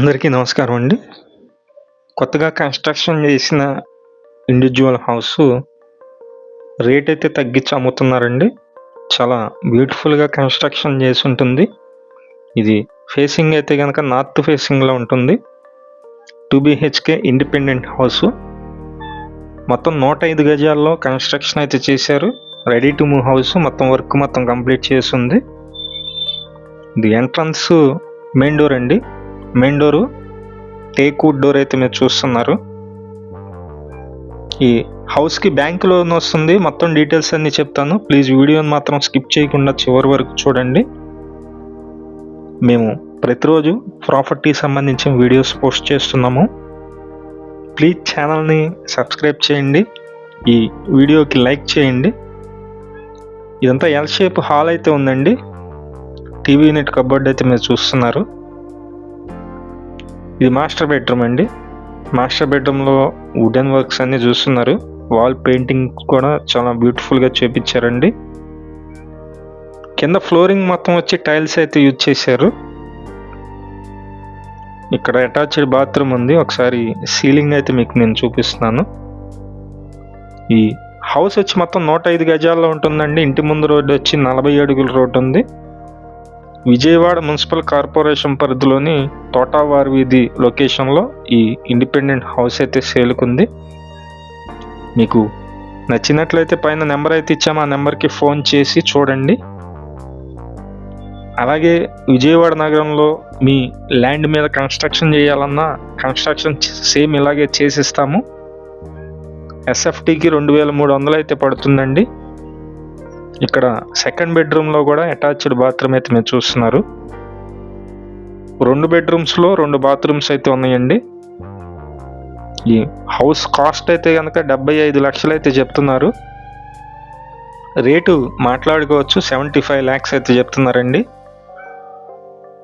అందరికీ నమస్కారం అండి. కొత్తగా కన్‌స్ట్రక్షన్ చేసిన ఇండివిడ్యువల్ హౌసు రేట్ అయితే తగ్గించి అమ్ముతున్నారండి. చాలా బ్యూటిఫుల్‌గా కన్‌స్ట్రక్షన్ చేసుంటుంది. ఇది ఫేసింగ్ అయితే గనక నార్త్ ఫేసింగ్‌లో ఉంటుంది. 2 బీహెచ్‌కే ఇండిపెండెంట్ హౌసు. మొత్తం 105 గజాల్లో కన్‌స్ట్రక్షన్ అయితే చేశారు. Ready to move house. మొత్తం వర్క్ మొత్తం కంప్లీట్ చేసుంది. ఇది ఎంట్రన్స్ మెయిన్ డోర్ అండి. Main door teak wood door అయితే మీరు చూస్తున్నారు. ఈ హౌస్‌కి బ్యాంక్ లోన్ వస్తుంది. మొత్తం డీటెయిల్స్ అన్నీ చెప్తాను. ప్లీజ్ వీడియోని మాత్రం స్కిప్ చేయకుండా చివరి వరకు చూడండి. మేము ప్రతిరోజు ప్రాపర్టీ సంబంధించిన వీడియోస్ పోస్ట్ చేస్తున్నాము. ప్లీజ్ ఛానల్ని సబ్స్క్రైబ్ చేయండి. ఈ వీడియోకి లైక్ చేయండి. ఇదంతా ఎల్ షేప్ హాల్ అయితే ఉందండి. టీవీ యూనిట్ కబోర్డ్ అయితే మీరు చూస్తున్నారు. ఇది మాస్టర్ బెడ్రూమ్ అండి. మాస్టర్ బెడ్రూమ్లో వుడెన్ వర్క్స్ అన్నీ చూస్తున్నారు. వాల్ పెయింటింగ్ కూడా చాలా బ్యూటిఫుల్గా చేపించారండి. కింద ఫ్లోరింగ్ మొత్తం వచ్చి టైల్స్ అయితే యూజ్ చేశారు. ఇక్కడ అటాచ్డ్ బాత్రూమ్ ఉంది. ఒకసారి సీలింగ్ అయితే మీకు నేను చూపిస్తున్నాను. ఈ హౌస్ వచ్చి మొత్తం 105 గజాల్లో ఉంటుందండి. ఇంటి ముందు రోడ్డు వచ్చి 40 అడుగుల రోడ్డు ఉంది. విజయవాడ మున్సిపల్ కార్పొరేషన్ పరిధిలోని తోటావారి వీధి లొకేషన్లో ఈ ఇండిపెండెంట్ హౌస్ అయితే సేల్కుంది. మీకు నచ్చినట్లయితే పైన నెంబర్ అయితే ఇచ్చాము. ఆ నెంబర్కి ఫోన్ చేసి చూడండి. అలాగే విజయవాడ నగరంలో మీ ల్యాండ్ మీద కన్స్ట్రక్షన్ చేయాలన్నా కన్స్ట్రక్షన్ సేమ్ ఇలాగే చేసిస్తాము. ఎస్ఎఫ్టీకి 2300 అయితే పడుతుందండి. ఇక్కడ సెకండ్ బెడ్రూమ్లో కూడా అటాచ్డ్ బాత్రూమ్ అయితే మీరు చూస్తున్నారు. 2 బెడ్రూమ్స్లో 2 బాత్రూమ్స్ అయితే ఉన్నాయండి. ఈ హౌస్ కాస్ట్ అయితే కనుక 75 లక్షలు అయితే చెప్తున్నారు. రేటు మాట్లాడుకోవచ్చు. 75 lakhs అయితే చెప్తున్నారండి.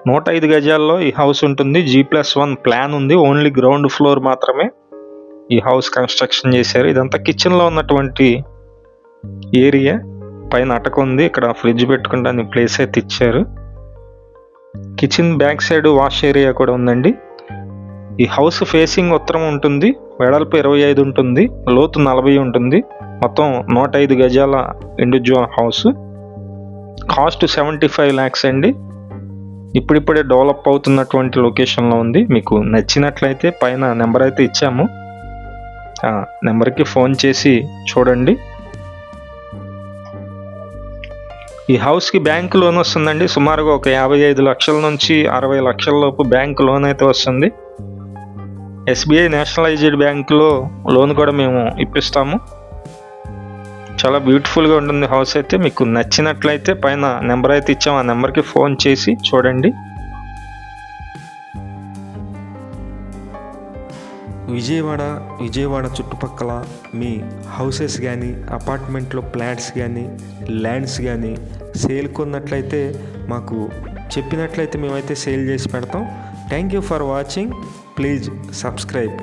105 గజాల్లో ఈ హౌస్ ఉంటుంది. G+1 ప్లాన్ ఉంది. ఓన్లీ గ్రౌండ్ ఫ్లోర్ మాత్రమే ఈ హౌస్ కన్స్ట్రక్షన్ చేశారు. ఇదంతా కిచెన్లో ఉన్నటువంటి ఏరియా. పైన అటక ఉంది. ఇక్కడ ఫ్రిడ్జ్ పెట్టుకుంటానికి ప్లేస్ అయితే ఇచ్చారు. Kitchen back side wash area కూడా ఉందండి. ఈ హౌస్ ఫేసింగ్ ఉత్తరం ఉంటుంది. వెడల్పు 25 ఉంటుంది. లోతు 40 ఉంటుంది. మొత్తం 105 గజాల ఇండివిడ్యువల్ హౌస్. కాస్ట్ 75 lakhs అండి. ఇప్పుడిప్పుడే డెవలప్ అవుతున్నటువంటి లొకేషన్లో ఉంది. మీకు నచ్చినట్లయితే పైన నెంబర్ అయితే ఇచ్చాము. ఆ నెంబర్కి ఫోన్ చేసి చూడండి. ఈ హౌస్కి బ్యాంక్ లోన్ వస్తుందండి. సుమారుగా ఒక 55 లక్షల నుంచి 60 లక్షల లోపు బ్యాంక్ లోన్ అయితే వస్తుంది. ఎస్బీఐ నేషనలైజ్డ్ బ్యాంకులో లోన్ కూడా మేము ఇప్పిస్తాము. చాలా బ్యూటిఫుల్గా ఉంటుంది హౌస్ అయితే. మీకు నచ్చినట్లయితే పైన నెంబర్ అయితే ఇచ్చాము. ఆ నెంబర్కి ఫోన్ చేసి చూడండి. విజయవాడ చుట్టుపక్కల మీ హౌసెస్ కానీ అపార్ట్మెంట్లో ఫ్లాట్స్ కానీ ల్యాండ్స్ కానీ సేల్ కొన్నట్లయితే మాకు చెప్పినట్లయితే మేమైతే సేల్ చేసి పెడతాం. Thank you for watching. Please subscribe.